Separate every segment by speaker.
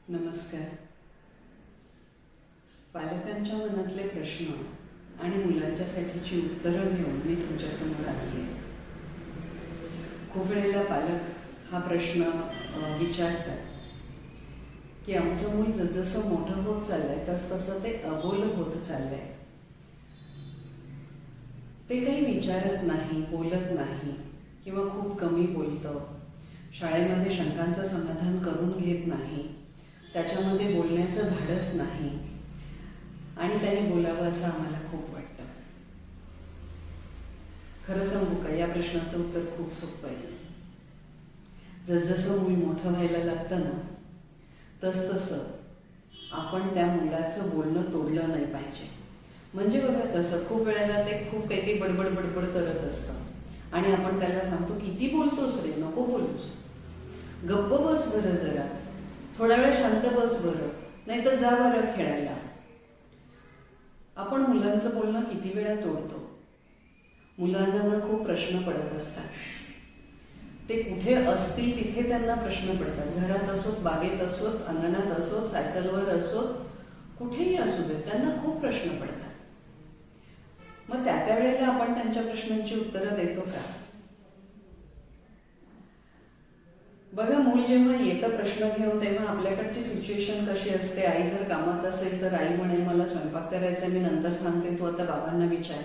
Speaker 1: नमस्कार. पालकांच्या मनातले प्रश्न आणि मुलांच्यासाठीची उत्तरं घेऊन मी तुमच्यासमोर आली आहे. खूप वेळेला पालक हा प्रश्न विचारतात की आमचं मूल जसजसं मोठं होत चाललंय तसतसं ते अबोल होत चाललंय. ते काही विचारत नाही, बोलत नाही किंवा खूप कमी बोलतं. शाळेमध्ये शंकांचं समाधान करून घेत नाही, त्याच्यामध्ये बोलण्याचं धाडस नाही आणि त्याने बोलावं असं आम्हाला खूप वाटतं. खरं सांगू का, या प्रश्नाचं उत्तर खूप सोपं आहे. जसजसं मूल मोठं व्हायला लागतं ना, तसतसं आपण त्या मुलाचं बोलणं तोडलं नाही पाहिजे. म्हणजे बघा कसं, खूप वेळेला ते खूप काही बडबड बडबड करत असतं आणि आपण त्याला सांगतो, किती बोलतोस रे, नको बोलूस, गप्प बस बरं, जरा थोडा वेळ शांत बस बरं, नाही तर जा बरं खेळायला. आपण मुलांचं बोलणं किती वेळा तोडतो. मुलांना ना खूप प्रश्न पडत असतात. ते कुठे असतील तिथे त्यांना प्रश्न पडतात. घरात असोत, बागेत असोत, अंगणात असोत, सायकलवर असोत, कुठेही असू देत, त्यांना खूप प्रश्न पडतात. मग त्या वेळेला आपण त्यांच्या प्रश्नांची उत्तरं देतो का? बघा, मूल जेव्हा येतं प्रश्न घेऊन, तेव्हा आपल्याकडची सिच्युएशन कशी असते. आई जर कामात असेल तर आई म्हणेल, मला स्वयंपाक करायचा, मी नंतर सांगते, तू आता बाबांना विचार.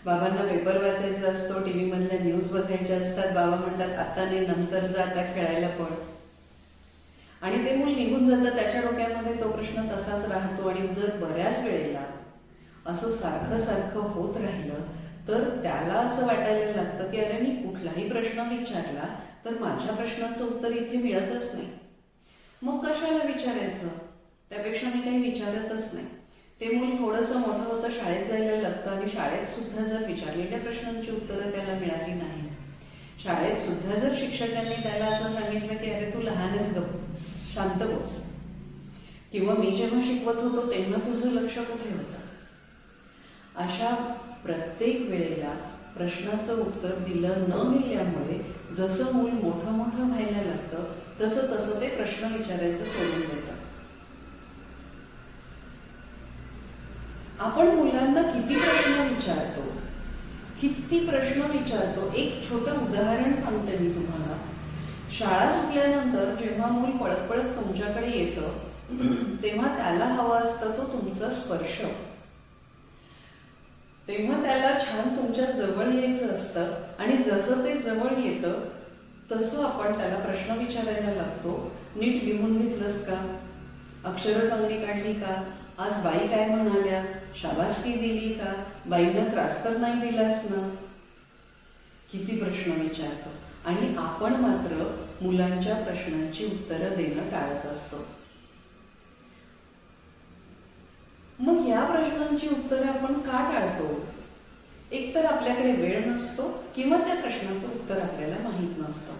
Speaker 1: बाबांना पेपर वाचायचा असतो, टी व्ही मधल्या न्यूज बघायच्या असतात. बाबा म्हणतात, आता नाही, नंतर जा, आता खेळायला पड. आणि ते मूल निघून जातं. त्याच्या डोक्यामध्ये तो प्रश्न तसाच राहतो. आणि जर बऱ्याच वेळेला असं सारखं सारखं होत राहिलं तर त्याला असं वाटायला लागतं की अरे, मी कुठलाही प्रश्न विचारला तर माझ्या प्रश्नाचं उत्तर इथे मिळतच नाही, मग कशाला विचारायचं, त्यापेक्षा मी काही विचारतच नाही. ते मूल थोडंसं मोठं होतं, शाळेत जायला लागतं आणि शाळेत सुद्धा जर विचारलेल्या प्रश्नांची उत्तरं त्याला मिळाली नाही, शाळेत सुद्धा जर शिक्षकांनी त्याला असं सांगितलं की अरे, तू लहानच, गप्प शांत बस, किंवा मी जेव्हा शिकवत होतो तेव्हा तुझं लक्ष कुठे होतं, अशा प्रत्येक वेळेला प्रश्नाचं उत्तर दिलं न गेल्यामुळे जसं मूल मोठं मोठं व्हायला लागतं तसं तसं ते प्रश्न विचारायचं सोडून देतं. आपण मुलांना किती प्रश्न विचारतो, किती प्रश्न विचारतो. एक छोटं उदाहरण सांगते मी तुम्हाला. शाळा सुटल्यानंतर जेव्हा मूल पळत पळत तुमच्याकडे येतं तेव्हा त्याला हवा असतं तो तुमचा स्पर्श. तेव्हा त्याला छान तुमच्या जवळ यायचं असतं आणि जसं ते जवळ येतं तसं आपण त्याला प्रश्न विचारायला लागतो. नीट लिहून घेतलंस का, अक्षरं चांगली काढली का, आज बाई काय म्हणाल्या, शाबासकी दिली का, बाईंना त्रास तर नाही दिलास ना. किती प्रश्न विचारतो आणि आपण मात्र मुलांच्या प्रश्नांची उत्तरं देणं टाळत असतो. मग या प्रश्नांची उत्तरं आपण का टाळतो? एकतर आपल्याकडे वेळ नसतो किंवा त्या प्रश्नाचं उत्तर आपल्याला माहीत नसतं.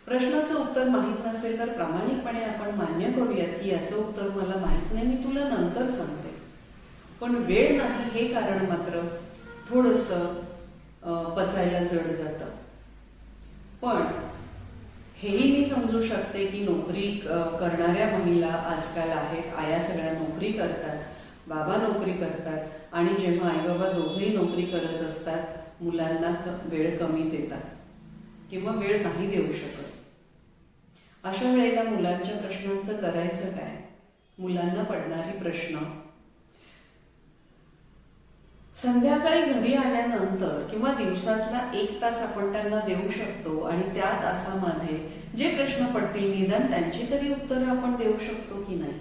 Speaker 1: प्रश्नाचं उत्तर माहीत नसेल तर प्रामाणिकपणे आपण मान्य करूयात की याचं उत्तर मला माहीत नाही, मी तुला नंतर सांगते. पण वेळ नाही हे कारण मात्र थोडंसं पचायला जड जातं. पण हेही मी समजू शकते की नोकरी करणाऱ्या महिला आजकाल आहेत, आया सगळ्या नोकरी करतात, बाबा नोकरी करतात आणि जेव्हा आई बाबा दोघेही नोकरी करत असतात मुलांना वेळ कमी देतात किंवा वेळ नाही देऊ शकत. अशा वेळेला मुलांच्या प्रश्नांचं करायचं काय? मुलांना पडणारी प्रश्न संध्याकाळी घरी आल्यानंतर किंवा दिवसातला 1 तास आपण त्यांना देऊ शकतो आणि त्या तासामध्ये जे प्रश्न पडतील निदान त्यांची तरी उत्तरं आपण देऊ शकतो की नाही.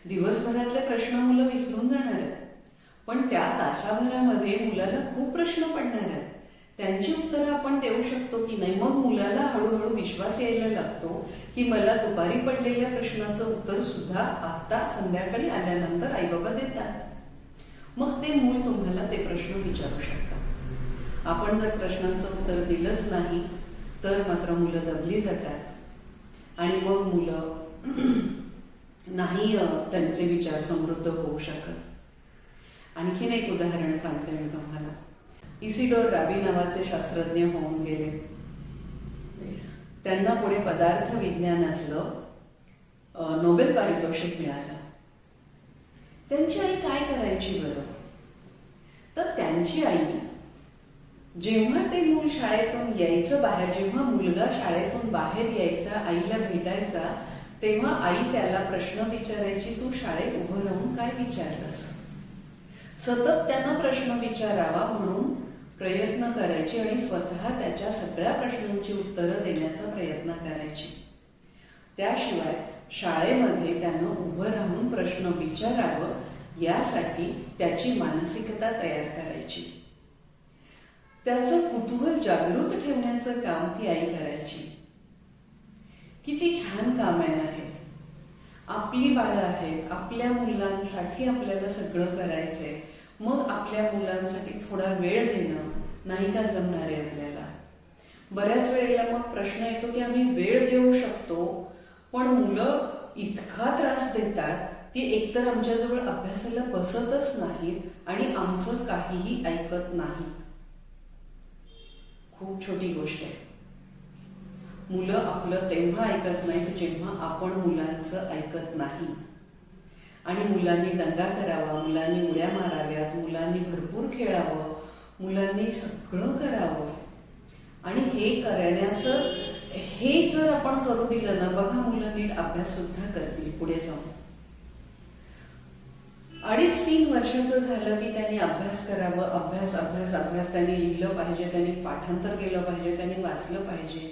Speaker 1: दिवसभरातले प्रश्न मुलं विसरून जाणार आहेत, पण त्या तासाभरामध्ये मुलाला खूप प्रश्न पडणार आहेत, त्यांची उत्तरं आपण देऊ शकतो की नाही. मग मुलाला हळूहळू विश्वास यायला लागतो की मला दुपारी पडलेल्या प्रश्नाचं उत्तर सुद्धा आता संध्याकाळी आल्यानंतर आईबाबा देतात. मग ते मूल तुम्हाला ते प्रश्न विचारू शकतात. आपण जर प्रश्नांचं उत्तर दिलंच नाही तर मात्र मुलं दबली जातात आणि मग मुलं नाही त्यांचे विचार समृद्ध होऊ शकत. आणखीन एक उदाहरण सांगते मी तुम्हाला. इसिडोर राबी नावाचे शास्त्रज्ञ होऊन गेले. त्यांना पुढे पदार्थ विज्ञानातलं नोबेल पारितोषिक मिळालं. त्यांची आई काय करायची बरं? तर त्यांची आई जेव्हा ते मूल शाळेतून यायचं बाहेर, जेव्हा मुलगा शाळेतून बाहेर यायचा आईला भेटायचा, तेव्हा आई त्याला प्रश्न विचारायची, तू शाळेत उभं राहून काय विचारलंस? सतत त्यांना प्रश्न विचारावा म्हणून प्रयत्न करायची आणि स्वतः त्याच्या सगळ्या प्रश्नांची उत्तरं देण्याचा प्रयत्न करायची. त्याशिवाय शाळेमध्ये त्यानं उभं राहून प्रश्न विचारावं यासाठी त्याची मानसिकता तयार करायची. त्याचं कुतूहल जागृत ठेवण्याचं काम ती आई करायची. किती छान काम आहे ना हे. आपली बाळं आहेत, आपल्या मुलांसाठी आपल्याला सगळं करायचंय, मग आपल्या मुलांसाठी थोडा वेळ देणं नाही का जमणार आहे आपल्याला? बऱ्याच वेळेला मग प्रश्न येतो की आम्ही वेळ देऊ शकतो, पण मुलं इतका त्रास देतात की एकतर आमच्याजवळ अभ्यासाला बसतच नाहीत आणि आमचं काहीही ऐकत नाहीत. खूप छोटी गोष्ट आहे. मुलं आपलं तेव्हा ऐकत नाहीत जेव्हा आपण मुलांचं ऐकत नाही. आणि मुलांनी दंगा करावा, मुलांनी उड्या माराव्यात, मुलांनी भरपूर खेळावं, मुलांनी सगळं करावं. आणि हे करण्याचं हे जर आपण करू दिलं ना, बघा मुलं नीट अभ्यास सुद्धा करतील पुढे जाऊन. 2.5-3 वर्षाचं झालं की त्यांनी अभ्यास करावं. अभ्यास अभ्यास अभ्यास त्यांनी लिहिलं पाहिजे, त्यांनी पाठांतर केलं पाहिजे, त्यांनी वाचलं पाहिजे.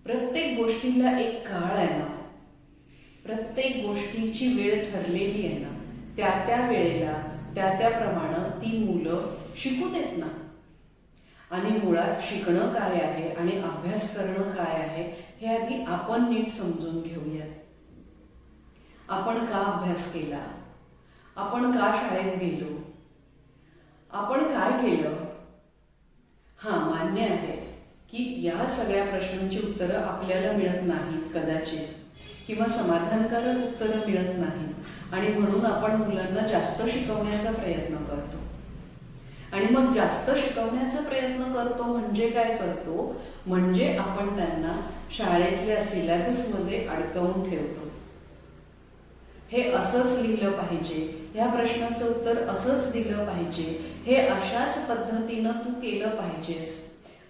Speaker 1: प्रत्येक गोष्टीला एक काळ आहे ना, प्रत्येक गोष्टीची वेळ ठरलेली आहे ना, त्या त्या वेळेला त्याप्रमाणे ती मुलं शिकू देत ना. आणि मुळात शिकणं काय आहे आणि अभ्यास करणं काय आहे हे आधी आपण नीट समजून घेऊयात. आपण का अभ्यास केला? आपण का शाळेत गेलो? आपण काय केलं? मान्य आहे की या सगळ्या प्रश्नांची उत्तरं आपल्याला मिळत नाहीत कदाचित, किंवा समाधानकारक उत्तरं मिळत नाहीत, आणि म्हणून आपण मुलांना जास्त शिकवण्याचा प्रयत्न करतो. आणि मग जास्त शिकवण्याचा प्रयत्न करतो म्हणजे काय करतो? म्हणजे आपण त्यांना शाळेतल्या सिलेबसमध्ये अडकवून ठेवतो. हे असंच लिहिलं पाहिजे, ह्या प्रश्नाचं उत्तर असंच दिलं पाहिजे, हे अशाच पद्धतीनं तू केलं पाहिजेस.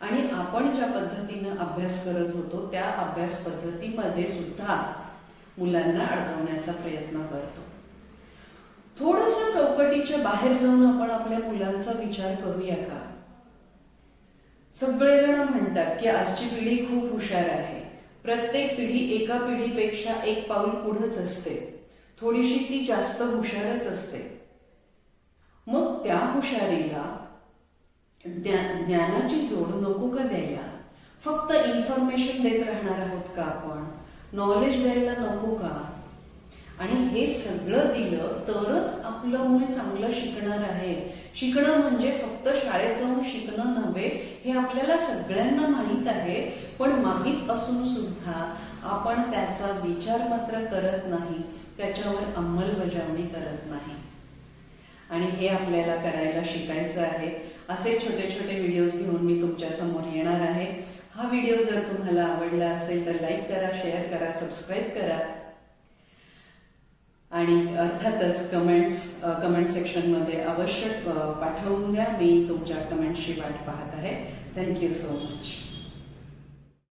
Speaker 1: आणि आपण ज्या पद्धतीनं अभ्यास करत होतो त्या अभ्यास पद्धतीमध्ये सुद्धा मुलांना अडकवण्याचा प्रयत्न करतो. थोडंसं चौकटीच्या बाहेर जाऊन आपण आपल्या मुलांचा विचार करूया का? सगळेजण म्हणतात की आजची पिढी खूप हुशार आहे. प्रत्येक पिढी एका पिढीपेक्षा एक पाऊल पुढेच असते, थोडीशी ती जास्त हुशारच असते. मग त्या हुशारीला ज्ञानाची जोड नको का द्यायला? फक्त इन्फॉर्मेशन देत राहणार आहोत का आपण? नॉलेज द्यायला नको का? आणि हे सगळं दिलं तरच आपलं मूल चांगलं शिकणार आहे. शिकणं म्हणजे फक्त शाळेत जाऊन शिकणं नव्हे, हे आपल्याला सगळ्यांना माहीत आहे. पण माहीत असून सुद्धा आपण त्याचा विचार मात्र करत नाही, त्याच्यावर अंमलबजावणी करत नाही. आणि हे आपल्याला करायला शिकायचं आहे. असे छोटे छोटे व्हिडिओज घेऊन मी तुमच्या समोर येणार आहे. हा व्हिडिओ जर तुम्हाला आवडला असेल तर लाईक करा, शेअर करा, सबस्क्राईब करा. आणि अर्थातच कमेंट सेक्शनमध्ये अवश्य पाठवून द्या. मी तुमच्या कमेंट्सची वाट पाहत आहे. Thank you so much.